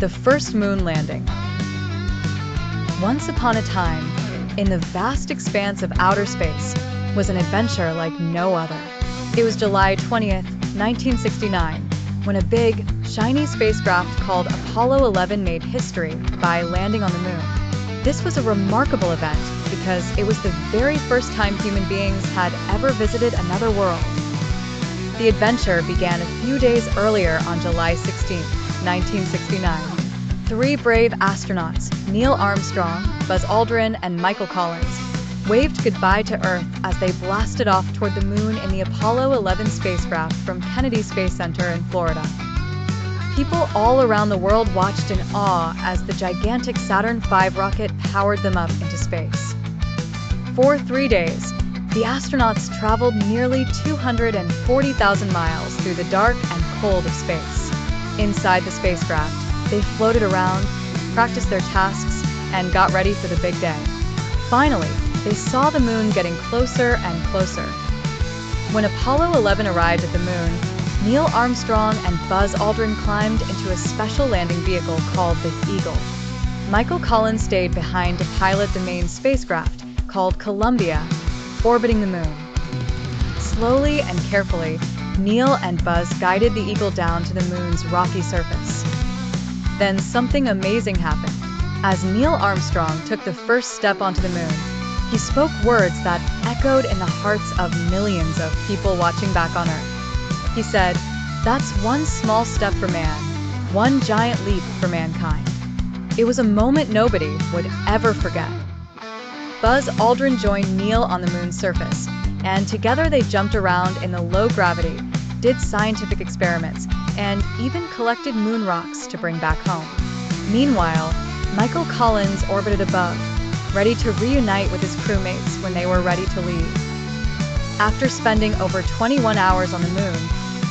The first moon landing. Once upon a time, in the vast expanse of outer space, was an adventure like no other. It was July 20th, 1969, when a big, shiny spacecraft called Apollo 11 made history by landing on the moon. This was a remarkable event because it was the very first time human beings had ever visited another world. The adventure began a few days earlier on July 16th, 1969. Three brave astronauts, Neil Armstrong, Buzz Aldrin, and Michael Collins, waved goodbye to Earth as they blasted off toward the moon in the Apollo 11 spacecraft from Kennedy Space Center in Florida. People all around the world watched in awe as the gigantic Saturn V rocket powered them up into space. For 3 days, the astronauts traveled nearly 240,000 miles through the dark and cold of space. Inside the spacecraft, they floated around, practiced their tasks, and got ready for the big day. Finally, they saw the moon getting closer and closer. When Apollo 11 arrived at the moon, Neil Armstrong and Buzz Aldrin climbed into a special landing vehicle called the Eagle. Michael Collins stayed behind to pilot the main spacecraft, called Columbia, orbiting the moon. Slowly and carefully, Neil and Buzz guided the Eagle down to the moon's rocky surface. Then something amazing happened. As Neil Armstrong took the first step onto the moon, he spoke words that echoed in the hearts of millions of people watching back on Earth. He said, "That's one small step for man, one giant leap for mankind." It was a moment nobody would ever forget. Buzz Aldrin joined Neil on the moon's surface, and together they jumped around in the low gravity, did scientific experiments, and even collected moon rocks to bring back home. Meanwhile, Michael Collins orbited above, ready to reunite with his crewmates when they were ready to leave. After spending over 21 hours on the moon,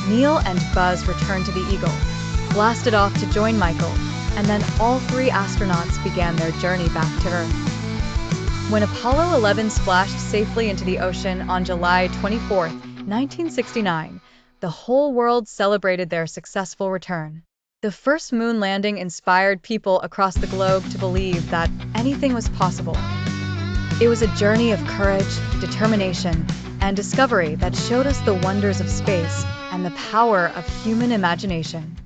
Neil and Buzz returned to the Eagle, blasted off to join Michael, and then all three astronauts began their journey back to Earth. When Apollo 11 splashed safely into the ocean on July 24, 1969, the whole world celebrated their successful return. The first moon landing inspired people across the globe to believe that anything was possible. It was a journey of courage, determination, and discovery that showed us the wonders of space and the power of human imagination.